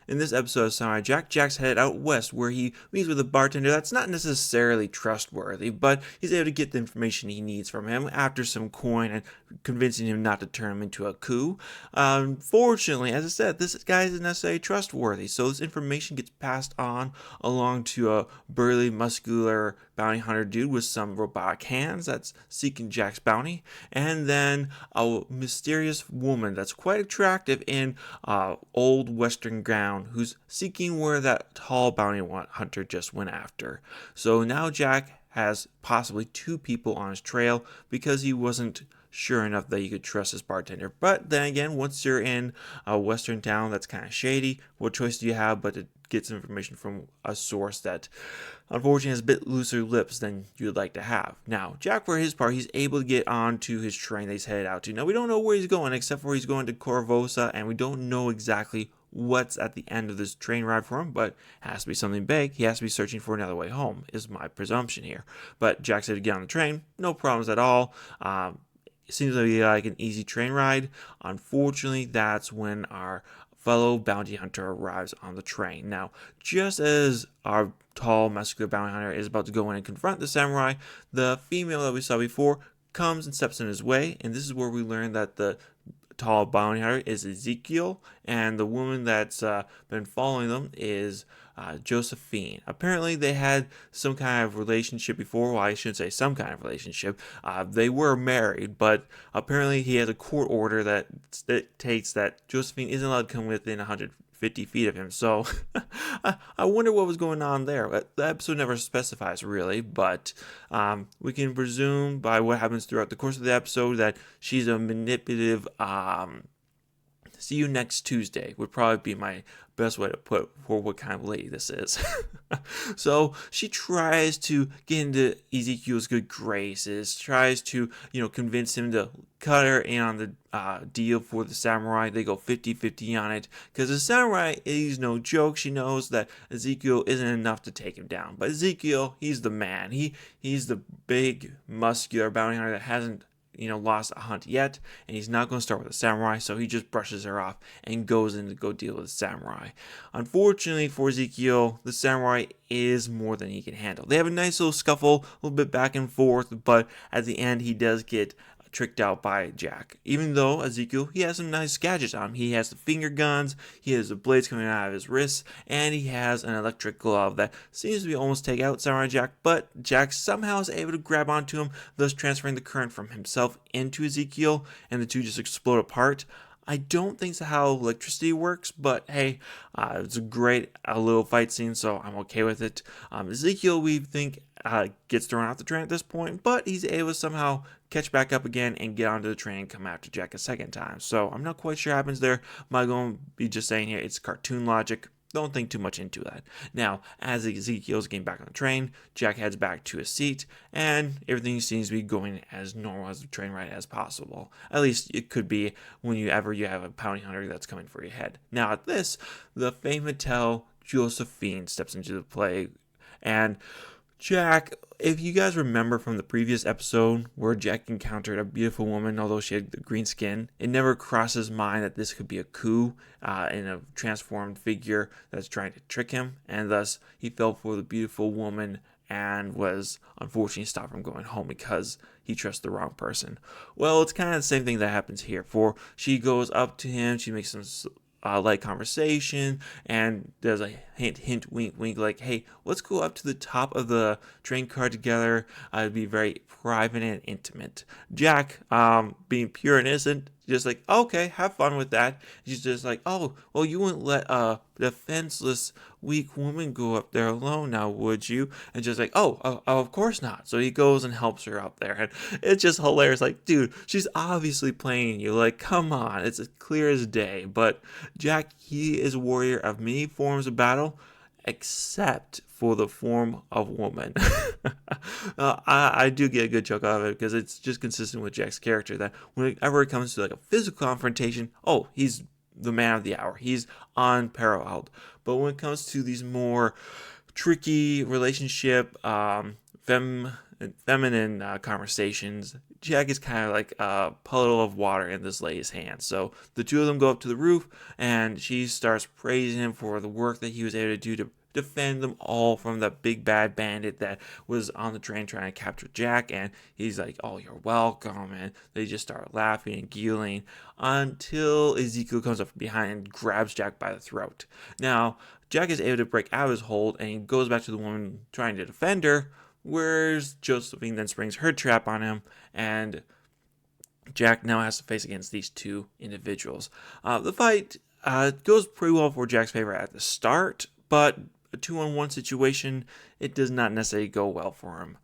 In this episode of Samurai Jack, Jack's headed out west where he meets with a bartender that's not necessarily trustworthy, but he's able to get the information he needs from him after some coin and convincing him not to turn him into a coup. Fortunately, as I said, this guy isn't necessarily trustworthy, so this information gets passed on along to a burly, muscular bounty hunter dude with some robotic hands that's seeking Jack's bounty, and then a mysterious woman that's quite attractive in old western gown who's seeking where that tall bounty hunter just went after. So now Jack has possibly two people on his trail because he wasn't sure enough that you could trust this bartender. But then again, once you're in a western town that's kind of shady, what choice do you have but to get some information from a source that unfortunately has a bit looser lips than you'd like to have? Now, Jack, for his part, he's able to get onto his train that he's headed out to. Now, we don't know where he's going except for he's going to Corvosa, and we don't know exactly what's at the end of this train ride for him, but it has to be something big. He has to be searching for another way home, is my presumption here. But Jack said to get on the train, no problems at all. It seems like an easy train ride. Unfortunately, that's when our fellow bounty hunter arrives on the train. Now, just as our tall, muscular bounty hunter is about to go in and confront the samurai, the female that we saw before comes and steps in his way, and this is where we learn that the tall bounty hunter is Ezekiel, and the woman that's been following them is Josephine. Apparently, they had some kind of relationship before. Well, I shouldn't say some kind of relationship. They were married, but apparently, he has a court order that dictates that Josephine isn't allowed to come within 150 feet of him. So I wonder what was going on there. The episode never specifies really, but we can presume by what happens throughout the course of the episode that she's a manipulative. See you next Tuesday would probably be my best way to put for what kind of lady this is. So she tries to get into Ezekiel's good graces, tries to, convince him to cut her in on the deal for the samurai. They go 50-50 on it because the samurai is no joke. She knows that Ezekiel isn't enough to take him down. But Ezekiel, he's the man. He's the big, muscular bounty hunter that hasn't lost a hunt yet, and he's not going to start with a samurai, so he just brushes her off and goes in to go deal with the samurai. Unfortunately for Ezekiel, the samurai is more than he can handle. They have a nice little scuffle, a little bit back and forth, but at the end he does get tricked out by Jack. Even though Ezekiel, he has some nice gadgets on him. He has the finger guns, he has the blades coming out of his wrists, and he has an electric glove that seems to be almost take out Samurai Jack, but Jack somehow is able to grab onto him, thus transferring the current from himself into Ezekiel, and the two just explode apart. I don't think that's how electricity works, but hey, it's a great little fight scene, so I'm okay with it. Ezekiel, we think, gets thrown off the train at this point, but he's able to somehow catch back up again and get onto the train and come after Jack a second time. So I'm not quite sure what happens there. I'm going to be just saying here it's cartoon logic. Don't think too much into that. Now, as Ezekiel's getting back on the train, Jack heads back to his seat, and everything seems to be going as normal as the train ride as possible. At least it could be whenever you have a bounty hunter that's coming for your head. Now, at this, the femme fatale Josephine steps into the play, and Jack, if you guys remember from the previous episode where Jack encountered a beautiful woman, although she had the green skin, it never crossed his mind that this could be a coup in a transformed figure that's trying to trick him, and thus he fell for the beautiful woman and was unfortunately stopped from going home because he trusts the wrong person. Well, it's kind of the same thing that happens here, for she goes up to him, she makes some light conversation, and there's a hint, wink, wink, like, hey, let's go up to the top of the train car together. It'd be very private and intimate. Jack, being pure and innocent, just like, okay, have fun with that. He's just like, oh, well, you wouldn't let a defenseless, weak woman go up there alone now, would you? And just like, oh, of course not. So he goes and helps her up there, and it's just hilarious. Like, dude, she's obviously playing you. Like, come on, it's as clear as day. But Jack, he is a warrior of many forms of battle, except for the form of woman. I do get a good chuckle out of it because it's just consistent with Jack's character that whenever it comes to like a physical confrontation, oh, he's the man of the hour. He's unparalleled. But when it comes to these more tricky relationship, femme feminine conversations, Jack is kind of like a puddle of water in this lady's hands. So the two of them go up to the roof, and she starts praising him for the work that he was able to do to defend them all from the big bad bandit that was on the train trying to capture Jack. And he's like, "Oh, you're welcome." And they just start laughing and giggling until Ezekiel comes up from behind and grabs Jack by the throat. Now, Jack is able to break out of his hold, and he goes back to the woman trying to defend her, whereas Josephine then springs her trap on him, and Jack now has to face against these two individuals. The fight goes pretty well for Jack's favor at the start, but a 2-on-1 situation, it does not necessarily go well for him.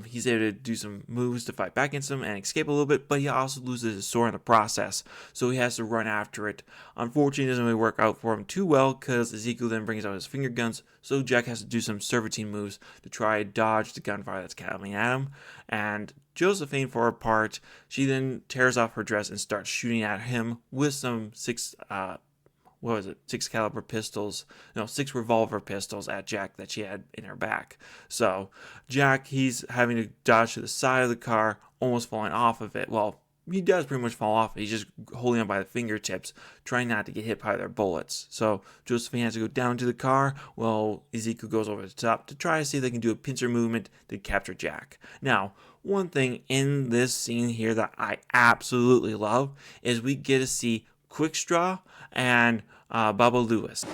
He's able to do some moves to fight back against him and escape a little bit, but he also loses his sword in the process, so he has to run after it. Unfortunately, it doesn't really work out for him too well because Ezekiel then brings out his finger guns, so Jack has to do some serpentine moves to try to dodge the gunfire that's coming at him. And Josephine, for her part, she then tears off her dress and starts shooting at him with some six caliber pistols, no, 6 revolver pistols at Jack that she had in her back. So Jack, he's having to dodge to the side of the car, almost falling off of it. Well, he does pretty much fall off. He's just holding on by the fingertips, trying not to get hit by their bullets. So Josephine has to go down to the car while Ezekiel goes over the top to try to see if they can do a pincer movement to capture Jack. Now, one thing in this scene here that I absolutely love is we get to see Quickstraw and Bubba Lewis.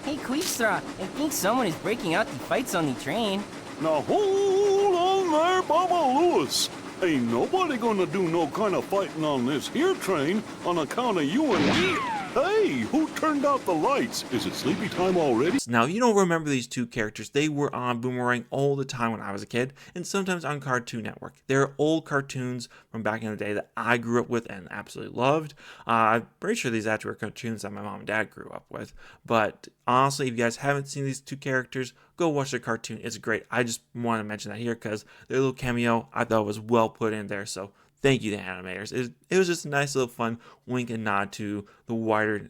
Hey, Quickstraw, I think someone is breaking out the fights on the train. Now hold on there, Bubba Lewis. Ain't nobody gonna do no kind of fighting on this here train on account of you and me. Hey, who turned out the lights? Is it sleepy time already? Now, you don't remember these two characters. They were on Boomerang all the time when I was a kid, and sometimes on Cartoon Network. They're old cartoons from back in the day that I grew up with and absolutely loved. I'm pretty sure these actually were cartoons that my mom and dad grew up with. But honestly, if you guys haven't seen these two characters, go watch their cartoon. It's great. I just want to mention that here because their little cameo I thought was well put in there. So thank you to animators. It was just a nice little fun wink and nod to the wider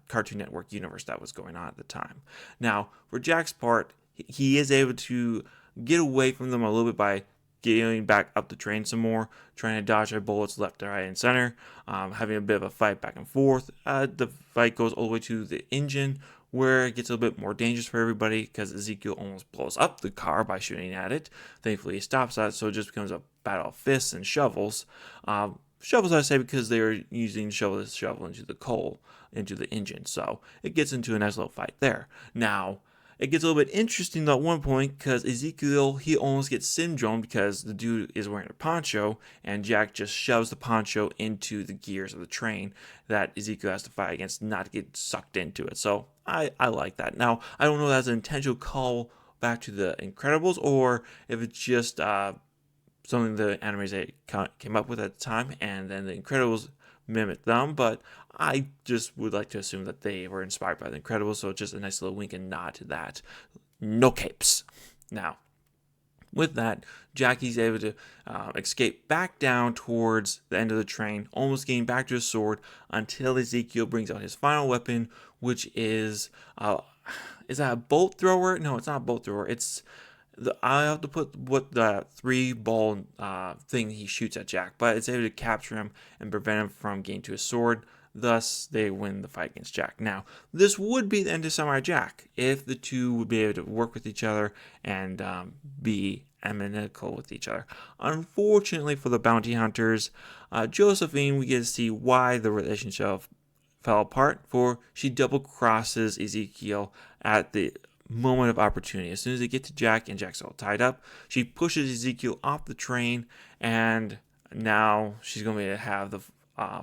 Cartoon Network universe that was going on at the time. Now, for Jack's part, he is able to get away from them a little bit by getting back up the train some more, trying to dodge their bullets left, right, and center, having a bit of a fight back and forth. The fight goes all the way to the engine, where it gets a little bit more dangerous for everybody because Ezekiel almost blows up the car by shooting at it. Thankfully, he stops that, so it just becomes a battle of fists and shovels. Shovels, I say, because they were using shovel into the coal, into the engine, so it gets into a nice little fight there. Now, it gets a little bit interesting though at one point because Ezekiel, he almost gets syndrome because the dude is wearing a poncho and Jack just shoves the poncho into the gears of the train that Ezekiel has to fight against not to get sucked into it. So I like that. Now, I don't know if that's an intentional call back to the Incredibles or if it's just something the animators came up with at the time and then the Incredibles mimicked them, but I just would like to assume that they were inspired by the Incredibles, so just a nice little wink and nod to that. No capes. Now, with that, Jackie's able to escape back down towards the end of the train, almost getting back to his sword until Ezekiel brings out his final weapon, which is that a bolt thrower? No, it's not a bolt thrower. It's I have to put what the 3-ball thing he shoots at Jack, but it's able to capture him and prevent him from getting to his sword. Thus, they win the fight against Jack. Now, this would be the end of Samurai Jack if the two would be able to work with each other and be amicable with each other. Unfortunately for the bounty hunters, Josephine, we get to see why the relationship fell apart, for she double crosses Ezekiel at the moment of opportunity. As soon as they get to Jack and Jack's all tied up, she pushes Ezekiel off the train, and now she's going to be able to have the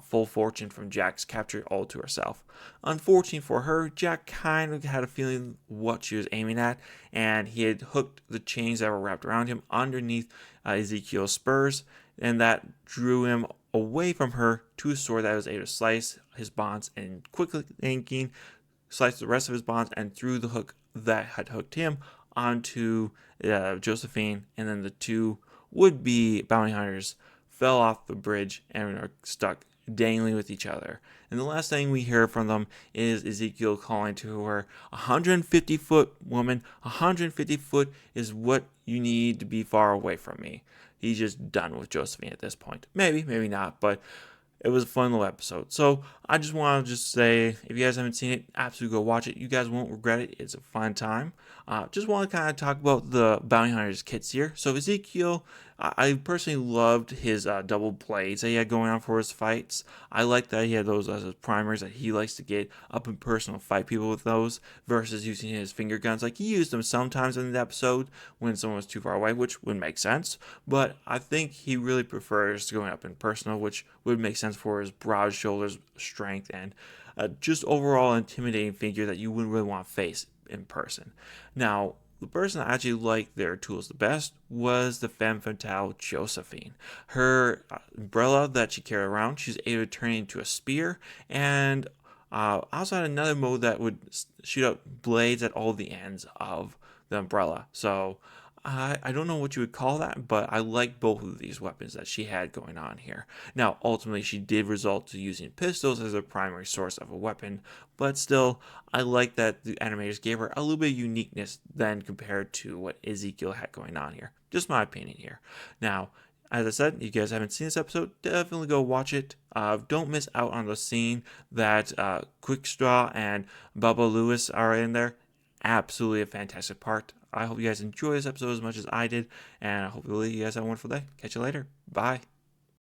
full fortune from Jack's capture all to herself. Unfortunately for her, Jack kind of had a feeling what she was aiming at, and he had hooked the chains that were wrapped around him underneath Ezekiel's spurs, and that drew him away from her to a sword that was able to slice his bonds, and quickly thinking, slice the rest of his bonds and threw the hook that had hooked him onto Josephine, and then the two would-be bounty hunters fell off the bridge and are stuck dangling with each other. And the last thing we hear from them is Ezekiel calling to her, 150-foot woman, 150 foot is what you need to be far away from me. He's just done with Josephine at this point. Maybe, maybe not, but it was a fun little episode. So I just want to say, if you guys haven't seen it, absolutely go watch it. You guys won't regret it. It's a fun time. Just want to kind of talk about the Bounty Hunters kits here. So Ezekiel, I personally loved his double blades that he had going on for his fights. I like that he had those as his primers, that he likes to get up and personal fight people with those versus using his finger guns. Like, he used them sometimes in the episode when someone was too far away, which would make sense. But I think he really prefers going up in personal, which would make sense for his broad shoulders, strength, and just overall intimidating figure that you wouldn't really want to face in person. Now, the person that actually liked their tools the best was the femme fatale Josephine. Her umbrella that she carried around, she's able to turn it into a spear, and also had another mode that would shoot out blades at all the ends of the umbrella. So I don't know what you would call that, but I like both of these weapons that she had going on here. Now, ultimately, she did resort to using pistols as a primary source of a weapon, but still, I like that the animators gave her a little bit of uniqueness than compared to what Ezekiel had going on here. Just my opinion here. Now, as I said, you guys haven't seen this episode, definitely go watch it. Don't miss out on the scene that Quickstraw and Bubba Lewis are in there. Absolutely a fantastic part. I hope you guys enjoy this episode as much as I did, and hopefully you guys have a wonderful day. Catch you later. Bye.